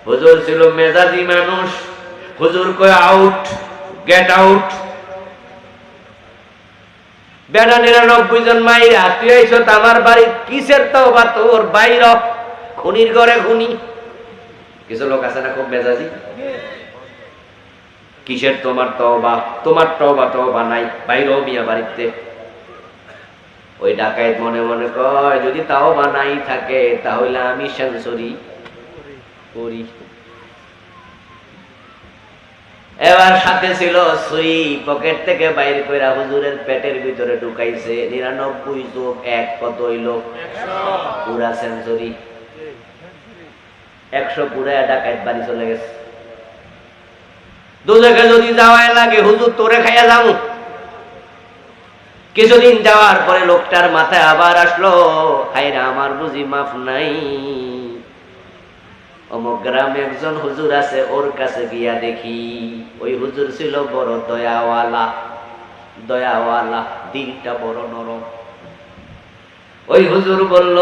হুজুর ছিল মেজাজি মানুষ। হুজুর কয় আউট, গেট আউট। বেড়া 99 জন মাইরা তুই আইছ আমার বাড়ি, কিসের তওবা তোর? বাইর খুনির ঘরে খুনি। কিছু লোক আছে না খুব মেজাজি, কিসের তোমার তওবা? তোমার তওবা নাই, বাইর মিয়া বাড়িতে। ওই ডাকায়েত মনে মনে কয় যদি তওবা নাই থাকে তাহলে আমি সেঞ্চুরি করি। এবার সাথে ছিল সুই, পকেট থেকে বাইর কইরা হুজুরের পেটের ভিতরে ঢুকাইছে। 99 যোগ 1 কত হইল? 100। পুরা সেঞ্চুরি, 100 পুরা ডাকায়েত বাড়ি চলে গেছে। দুজকে যদি যাওয়াই লাগে হুজুর তোরে খাইয়া যাবো। কিছুদিন যাওয়ার পরে লোকটার মাথায় আবার আসলো, হায়রে আমার বুঝি মাফ নাই। অমুক গ্রামে একজন হুজুর আছে, ওর কাছে গিয়া দেখি। ওই হুজুর ছিল বড় দয়াওয়ালা, দয়াওয়ালা, দিলটা বড় নরম। ওই হুজুর বলল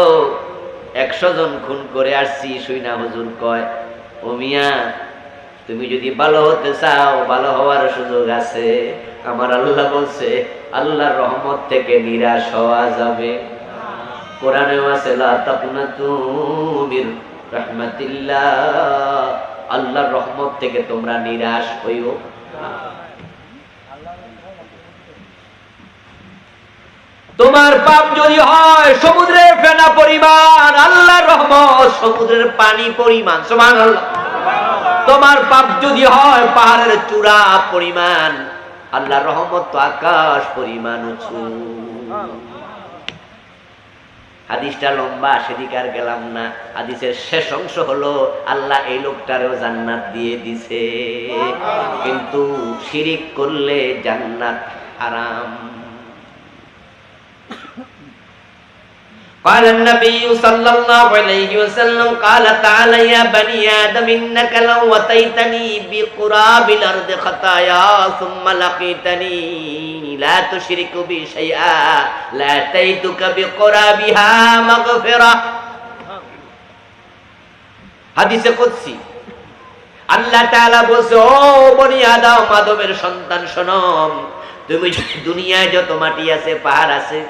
100 জন খুন করে আসছি। শুইনা হুজুর কয়, ও মিয়া তুমি যদি ভালো হতে চাও, ভালো হওয়ার সুযোগ আছে। আমার আল্লাহ বলছে আল্লাহর রহমত থেকে নিরাশ হওয়া যাবে। কোরআনেও আছে লা তাকুনাতু মির রাহমাতিল্লাহ, আল্লাহর রহমত থেকে তোমরা নিরাশ হইও না। তোমার পাপ যদি হয় সমুদ্রের ফেনা পরিমাণ, আল্লাহর রহমত সমুদ্রের পানি পরিমাণ। সুবহানাল্লাহ। তোমার পাপ যদি হয় পাহাড়ের চূড়া পরিমাণ, আল্লাহর রহমত তো আকাশ পরিমাণ উঁচু। হাদিসটা লম্বা, সেদিকে আর গেলাম না। হাদিসের শেষ অংশ হলো আল্লাহ এই লোকটারেও জান্নাত দিয়ে দিছে, কিন্তু শিরিক করলে জান্নাত হারাম। قال النبي صلى الله عليه وسلم قال تعالى يا بني آدم إنك لو أتيتني بقراب الأرض خطايا ثم لقيتني لا تشرك بي شيئا لأتيتك بقرابها مغفرة। হাদিসে কুদসি আল্লাহ তাআলা বলছে, ও বনি আদম, আদমের সন্তান শোনো, তুমি দুনিয়ায় যত মাটি আছে, পাহাড় আছে,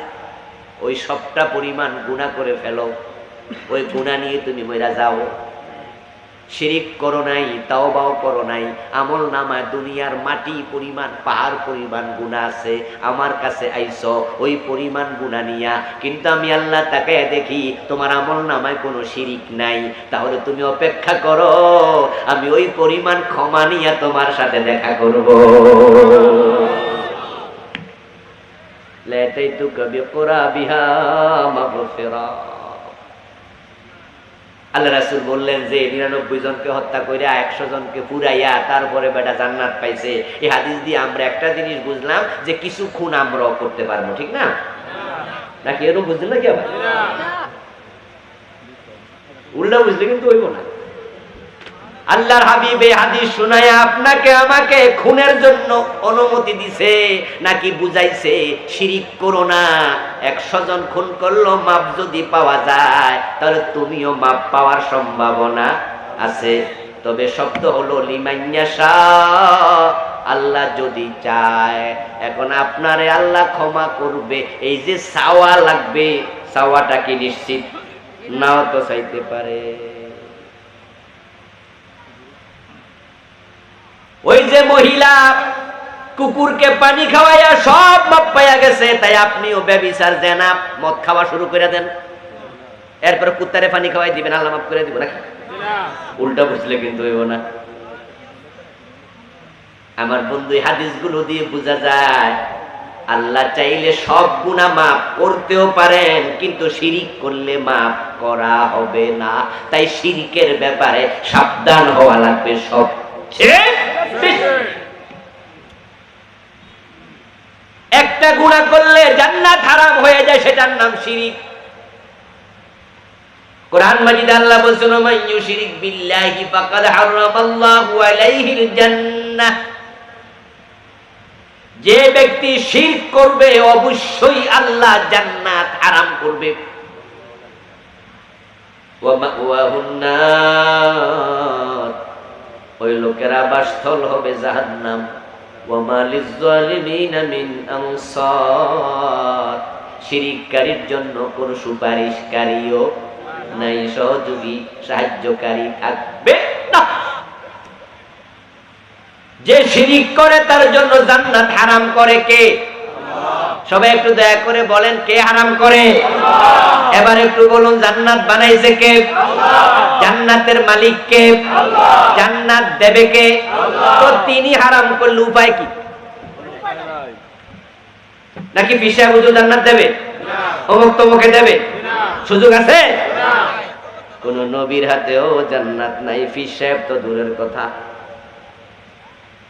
ওই সবটা পরিমাণ গুনাহ করে ফেলো, ওই গুনাহ নিয়ে তুমি মইরা যাও। শিরিক করো নাই, তাওবাও করো নাই, আমল নামায় দুনিয়ার মাটি পরিমাণ, পাহাড় পরিমাণ গুনাহ আছে, আমার কাছে আইছো ওই পরিমাণ গুনাহ নিয়া, কিন্তু আমি আল্লাহ তাকায় দেখি তোমার আমল নামায় কোনো শিরিক নাই। তাহলে তুমি অপেক্ষা করো, আমি ওই পরিমাণ ক্ষমা নিয়া তোমার সাথে দেখা করব। আল্লাহ রাসূল বললেন যে 99 জনকে হত্যা করে 100 জনকে পুরাইয়া তারপরে বেটা জান্নাত পাইছে। এই হাদিস দিয়ে আমরা একটা জিনিস বুঝলাম যে কিছু খুন আমরাও করতে পারবো, ঠিক না? নাকি এরকম বুঝলেন নাকি? আবার উল্টা বুঝলে কিন্তু হইব না। আল্লাহর হাবিব এই হাদিস শুনায়া আপনাকে আমাকে খুনের জন্য অনুমতি দিছে নাকি বুঝাইছে শিরিক করো না? 100 জন খুন করলো মাপ যদি পাওয়া যায় তাহলে তুমিও মাপ পাওয়ার সম্ভাবনা আছে। তবে শব্দ হলো লিমাইয়াশা, আল্লাহ যদি চায়। এখন আপনারে আল্লাহ ক্ষমা করবে, এই যে চাওয়া লাগবে, চাওয়াটা কি নিশ্চিত? নাও তো চাইতে পারে। ওই যে মহিলা কুকুরকে পানি খাওয়াইয়া সব মাপ পাইয়া গেছে, তাই আপনিও ব্যভিচার জেনা মদ খাওয়া শুরু করে দেন, এরপর কুত্তারে পানি খাওয়াই দিবেন, আল্লাহ মাফ করে দিব নাকি? উল্টা বুঝলে কিন্তু হইব না। আমার বন্ধু, হাদিসগুলো দিয়ে বোঝা যায় আল্লাহ চাইলে সব গুনাহ মাফ করতেও পারেন, কিন্তু শিরিক করলে মাফ করা হবে না। তাই শিরিকের ব্যাপারে সাবধান হওয়া লাগবে। একটা গুনাহ করলে জান্নাত হারাম হয়ে যায়, সেটার নাম শিরিক। কোরআন মাজিদে আল্লাহ বলেছেন, মান ইউশরিক বিল্লাহি ফাকাদ হারামাল্লাহু আলাইহিল জান্নাহ। যে ব্যক্তি শিরক করবে অবশ্যই আল্লাহ জান্নাত হারাম করবে। ওয়া মাওয়াহুন নার, লোকের আবাসস্থল হবে জাহান্নাম। ওয়া মা লিয-যালিমিনা মিন আনসার, শিরিককারীর জন্য কোন সুপারিশকারীও নাই, সহযোগী সাহায্যকারী থাকবে না। যে শিরিক করে তার জন্য জান্নাত হারাম করে কে? সবাই একটু দয়া করে বলেন, কে হারাম করে? এবার একটু বলুন, জান্নাত বানাইছে কে? জান্নাতের মালিক কে? জান্নাত দেবে কে? তো তিনি হারাম করলে উপায় কি? নাকি পিসা বুঝু জান্নাত দেবে? অমুক তমুকে দেবে? সুযোগ আছে? কোন নবীর হাতেও জান্নাত নাই, ফিস সাহেব তো দূরের কথা।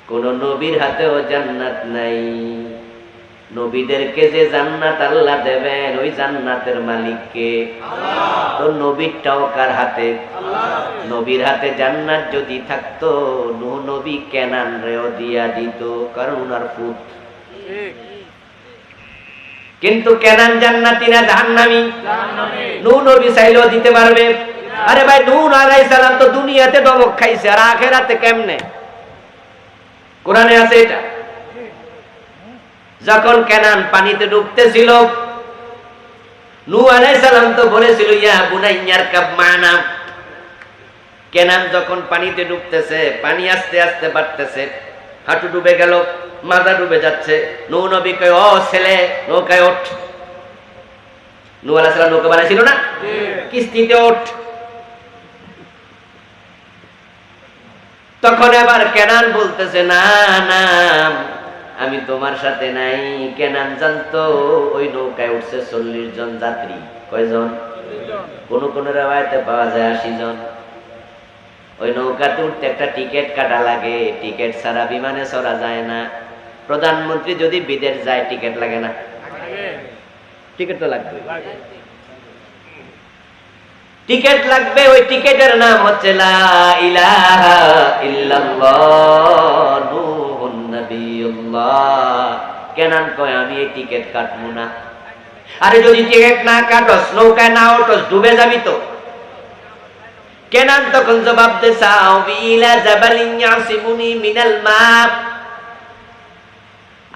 কোন নবীর হাতেও জান্নাত নাই। নবীদেরকে যে জান্নাত আল্লাহ দেবেন, ওই জান্নাতের মালিক কে? তো নবীরটাও কার হাতে? নবীর হাতে জান্নাত যদি থাকতো, নূহ নবী কেনান রেও দিয়া দিত, কারণ উনার পুত। কিন্তু কেনান জান্নাতি না জাহান্নামী? নূহ নবী চাইলেও দিতে পারবে? আরে ভাই, নূহ আলাইহিস সালাম তো দুনিয়াতে ডবক খাইছে, আর আখিরাতে কেমনে? কোরআনে আছে এটা। যখন কেনান পানিতে ডুবতেছিল, নূহ আলাইহিস সালাম তো বলেছিল, ইয়া বুনাইয়া ইরকাব মা'না। কেনান যখন পানিতে ডুবতেছে, পানি আস্তে আস্তে বাড়তেছে, হাঁটু ডুবে গেল, মাজা ডুবে যাচ্ছে। নূহ নবী কয়, ও ছেলে, নৌকায় ওঠ। নূহ আলাইহিস সালাম নৌকা বানাইছিল না? কিস্তিতে ওঠ। তখন এবার কেনান বলতেছে, না না, আমি তোমার সাথে নাই। কেনান জানতো ওই নৌকায় উঠছে 40 জন যাত্রী। কয়জন? কোন কোন রাওয়ায়াতে পাওয়া যায় 80 জন। ওই নৌকাতে উঠতে একটা টিকিট কাটা লাগে, টিকিট ছাড়া বিমানে চড়া যায় না। প্রধানমন্ত্রী যদি বিদেশ যায়, টিকিট লাগে না? টিকিট তো লাগবে, টিকিট লাগবে। ওই টিকিটের নাম হচ্ছে লা ইলাহা ইল্লাল্লাহ নূহুন নবিয়্যুল্লাহ। কেনান কয়, আমি এই টিকিট কাটবো না। আরে যদি টিকিট না কাটস, নৌকায় না ওঠস, ডুবে যাবি তো। কেনান তখন জবাব দে, সাউবি ইলা জাবালিন ইয়াসিমুনি মিনাল মা।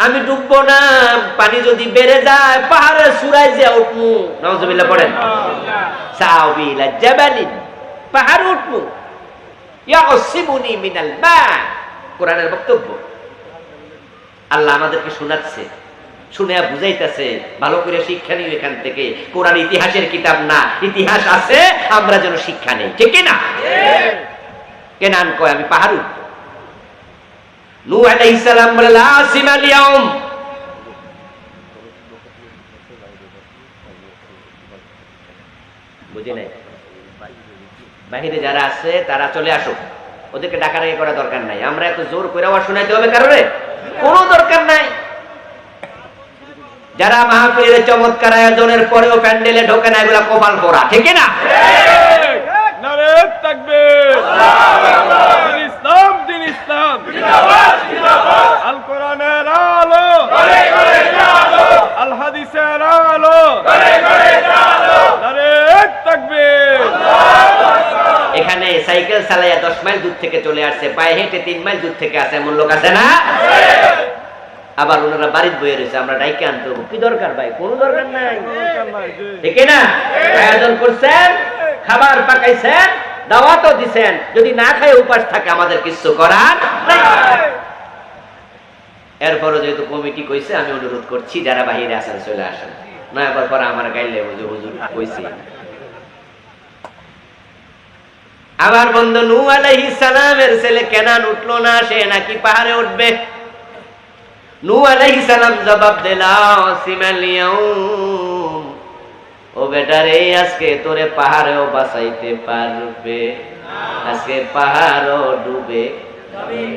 আমি ডুববো না, পানি যদি বেড়ে যায় পাহাড়ে চূড়ায় যে উঠমু। নাউজুবিল্লাহ পড়েন। সাউবি ইলা জাবালিন, পাহাড়ে উঠমু, ইয়াসিমুনি মিনাল মা। কোরআনের বক্তব্য আল্লাহ আমাদেরকে শোনাচ্ছে, শুনে বুঝাইতেছে। ভালো করে শিক্ষা নিই এখান থেকে। কোরআন ইতিহাসের কিতাব না, ইতিহাস আছে, আমরা যেন শিক্ষা নেই, ঠিক না? কেনান কয়, আমি পাহাড় উঠবো। নূহ আলাইহিস সালাম বলে, লা আসিমাল ইয়াউম। বুঝি নাই? বাহিরে যারা আছে তারা চলে আসুক, ওদেরকে ডাকাডাকি করা দরকার নাই। আমরা এত জোর করে আবার শোনাইতে হবে কারণে? কোনো দরকার নাই। যারা মাহফিলের চমৎকার আয়োজনের পরেও প্যান্ডেলে ঢোকে না, এগুলা কপাল পোড়া, ঠিক না? নারে তাকবীর, দিন ইসলাম, দিন ইসলাম, আল কোরআনের আলো, আল হাদিসের আলো, নারে তাকবীর। এখানে সাইকেল চালাইয়া 10 মাইল দূর থেকে চলে আসছে, পায়ে হেঁটে 3 মাইল দূর থেকে আসে, এমন লোক আছে না? আবার ওনারা বাড়িতে বয়ে রয়েছে, আমরা ডাইকে আনতে হবো। কি দরকার ভাই? কোনো দরকার নাই, ঠিক না? আয়োজন করছেন, খাবার পাকাইছেন, দাওয়াতও দিছেন, যদি না খায় উপাস থাকে আমাদের কিছু করার নাই। এরপরও যেহেতু কমিটি কইছে, আমি অনুরোধ করছি যারা বাহিরে আছেন চলে আসেন, না এবার পরে আমার গাইলে হুজুর কইছি। আমার বন্ধু নূহ আলাইহিস সালামের ছেলে কেনান উঠলো না, সে নাকি পাহাড়ে উঠবে। নূহ আলাইহিস সালাম জবাব দিলা, সিমাল ইয়াউম, ও বেটা রে, আজকে তোরে পাহাড়েও বাঁচাইতে পারবে, আজকে পাহাড়ও ডুবে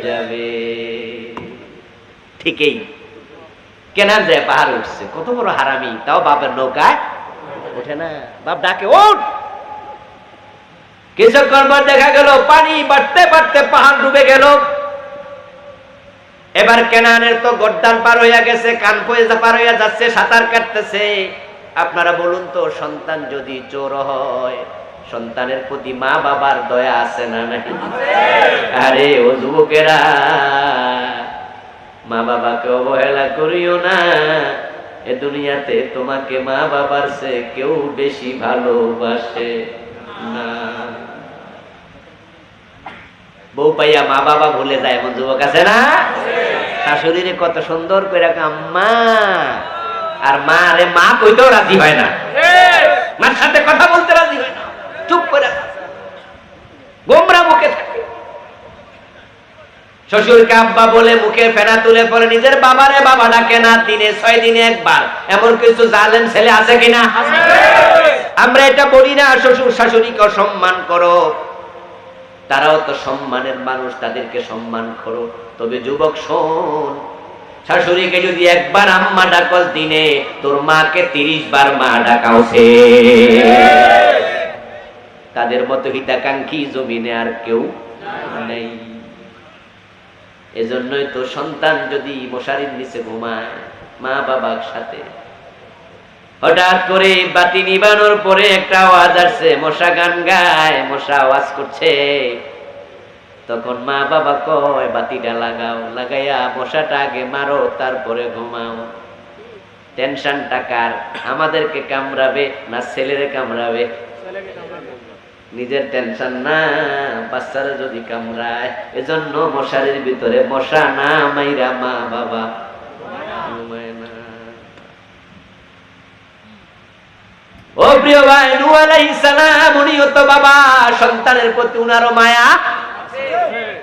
যাবে। ঠিকই কেনান যায় পাহাড়ে উঠছে, কত বড় হারামি, তাও বাপের নৌকায় ওঠে না। বাপ ডাকে, ওঠ। কিছুক্ষণ পর দেখা গেল পানি বাড়তে বাড়তে পাহাড় ডুবে গেল। এবার কেনানের তো গর্দান পার হইয়া গেছে, কান পয়সা পার হইয়া যাচ্ছে, সাঁতার কাটতেছে। আপনারা বলুন তো, সন্তান যদি চোর হয়, সন্তানের প্রতি মা বাবার দয়া আছে না নাই? আরে ও যুবকেরা, মা বাবাকে অবহেলা করিও না। এ দুনিয়াতে তোমাকে মা বাবার চেয়ে কেউ বেশি ভালোবাসে না। বউ পাইয়া মা বাবা ভুলে যায় এমন যুবক আছে না? শাশুড়িরে কত সুন্দর করে আম্মা, আর মা রে মা কইতেও রাজি হয় না, মার সাথে কথা বলতে রাজি হয় না, চুপ করে গোমরা মুখে থাকে। শ্বশুরকে আব্বা বলে মুখে ফেনা তুলে পরে নিজের বাবারে বাবা ডাকে না, দিনে 6 দিনে একবার। এমন কিছু জালেম ছেলে আছে কিনা? আমরা এটা বলি না শ্বশুর শাশুড়িকে সম্মান করো, তারাও তো সম্মানের মানুষ, তাদেরকে সম্মান করো। তবে যুবক শোন, শাশুড়িকে যদি একবার আম্মা ডাকস দিনে, তোর মাকে 30 বার মা ডাকাও সে। তাদের মতো হিতাকাঙ্ক্ষী জমিনে আর কেউ নেই। এজন্যই তো সন্তান যদি মশারির নিচে ঘুমায় মা বাবার সাথে, হঠাৎ করে বাতি নিবানোর পরে একটা আওয়াজ আসছে, মশা গান গায়, মশা আওয়াজ করছে, তখন মা বাবা কয় বাতিটা লাগাও, লাগাইয়া মশাটা আগে মারো তারপরে ঘুমাও। টেনশন টাকার, আমাদেরকে কামড়াবে না ছেলেরে কামড়াবে? নিজের টেনশন না, বাচ্চারা যদি কামড়ায়। এজন্য মশারির ভিতরে মশা না মাইরা মা বাবা ঘুমায় না। ও প্রিয় ভাই, নূহ আলাইহিস সালাম উনিও তো বাবা, সন্তানের প্রতি উনারও মায়া।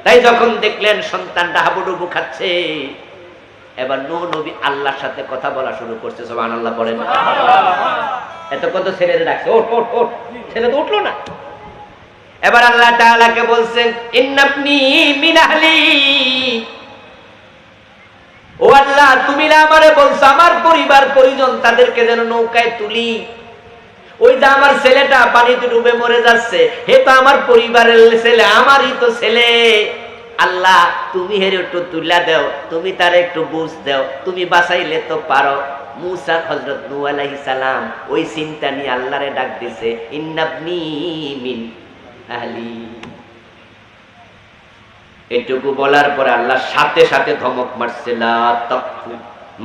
তাই যখন দেখলেন সন্তানটা হাবুডুবু খাচ্ছে, এবার নূহ নবী আল্লাহর সাথে কথা বলা শুরু করছে। সুবহানাল্লাহ পড়েন। এত কত ছেলেরে ডাকছে, ওঠ ওঠ ওঠ, ছেলে তো উঠলো না। এবার আল্লাহ তাআলাকে বলছেন, ইন্নাবনি মিন আহলি, ও আল্লাহ তুমি না আমারে বলছো আমার পরিবার পরিজন তাদেরকে যেন নৌকায় তুলি। ওই যে আমার ছেলেটা পানিতে ডুবে মরে যাচ্ছে, হে তো আমার পরিবারের ছেলে, আমারই তো ছেলে। আল্লাহ তুমি হেরে একটু তুলা দাও, তুমি তার একটু বুঝ দাও, তুমি বাঁচাইলে তো পারো। মুসা হযরত নূহ আলাইহিস সালাম ওই চিন্তা নিয়ে আল্লাহরে ডাক দিছে, ইন্নাবনি মিন আহলি। এটুকু বলার পরে আল্লাহ সাথে সাথে ধমক মারছে, লা তাকফু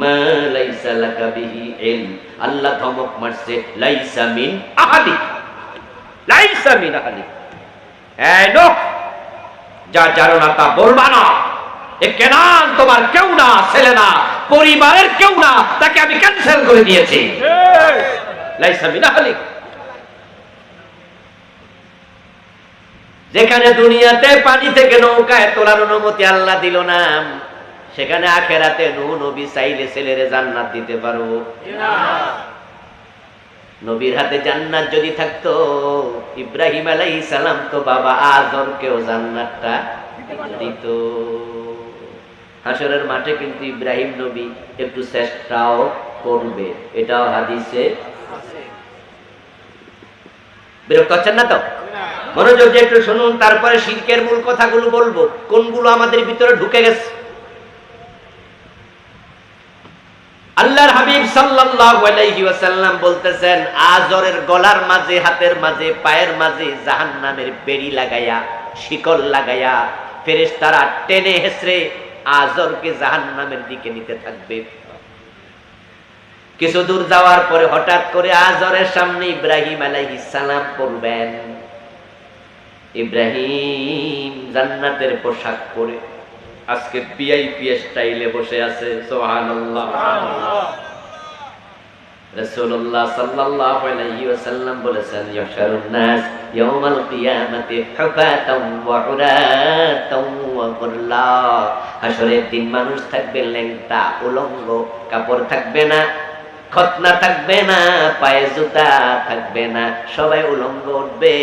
মা লাইসা লাকা বিহি ইলম। আল্লাহ ধমক মারছে, লাইসা মিন আহলি, লাইসা মিন আহলি। এই নূহ, যা জানো না তা বলবা না। এ কেনান তোমার কেউ না, ছেলে না, পরিবারের কেউ না, তাকে আমি ক্যান্সেল করে দিয়েছি। লাইসা মিন আহলি। যেখানে দুনিয়াতে পানি থেকে নৌকায় তোলার অনুমতি আল্লাহ দিল না, সেখানে আখেরাতে নূহ নবী চাইলে ছেলেরে জান্নাত দিতে পারবো? নবীর হাতে জান্নাত যদি থাকতো, ইব্রাহিম আলাইহিস সালাম তো বাবা আজরকেও জান্নাতটা দিত। হাসরের মাঠে কিন্তু ইব্রাহিম নবী একটু চেষ্টাও করবে, এটাও হাদিসে। বিরক্ত হচ্ছেন না তো? মনোযোগ দিয়ে একটু শুনুন, তারপরে শিরকের মূল কথাগুলো বলবো, কোনগুলো আমাদের ভিতরে ঢুকে গেছে। আল্লাহর হাবিব সাল্লাল্লাহু আলাইহি ওয়াসাল্লাম বলতেছেন, আজরের গলার মাঝে, হাতের মাঝে, পায়ের মাঝে জাহান্নামের বেড়ি লাগাইয়া, শিকল লাগাইয়া ফেরেশতারা টেনে হেঁচড়ে আজরকে জাহান্নামের দিকে নিতে থাকবে। কিছু দূর যাওয়ার পরে হঠাৎ করে আজরের সামনে ইব্রাহিম আলাইহিস সালাম পড়বেন। ইব্রাহিম জান্নাতের পোশাক পরে আজকে ভিআইপি স্টাইলে বসে আছে। সুবহানাল্লাহ। রাসূলুল্লাহ সাল্লাল্লাহু আলাইহি ওয়াসাল্লাম বলেছেন, ইয়াশারুন নাস ইয়াউমাল কিয়ামাতি হুফাতান ওয়া উরাতান ওয়া গুরলা। হাশরের দিন মানুষ থাকবে ল্যাংটা, উলঙ্গ, কাপড় থাকবে না, খতনা থাকবে না, পায়ে জুতা থাকবে না, সবাই উলঙ্গ উঠবে।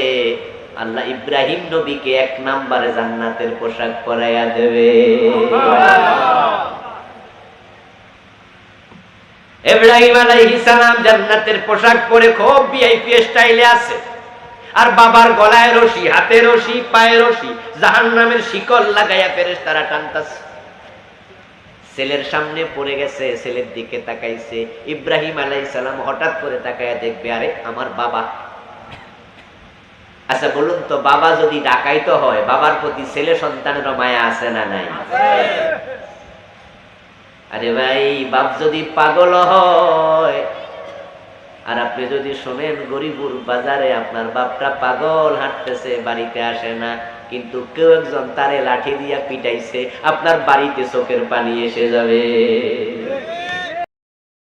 আল্লাহ ইব্রাহিম নবীকে 1 নম্বরে জান্নাতের পোশাক পরাইয়া দেবে। ইব্রাহিম আলাইহিস সালাম জান্নাতের পোশাক পরে খুব ভিআইপি স্টাইলে আছে, আর বাবার গলায় রশি, হাতে রশি, পায়ে রশি, জাহান্নামের শিকল লাগাইয়া ফেরেশতারা টানতাছে। ছেলের সামনে পড়ে গেছে, ছেলের দিকে তাকাইছে। ইব্রাহিম আলাইহিস সালাম হঠাৎ করে তাকায়া দেখবে, আরে আমার বাবা। আচ্ছা বলুন তো, বাবা যদি ডাকাইতো হয়, বাবার প্রতি ছেলে সন্তানের মায়া আছে না নাই? আরে ভাই, বাপ যদি পাগল হয়, আর আপনি যদি শোনেন গরিবুর বাজারে আপনার বাপটা পাগল হাঁটতেছে, বাড়িতে আসে না, কিন্তু কেউ একজন তারে লাঠি দিয়া পিটাইছে, আপনার বাড়িতে চোখের পানি এসে যাবে।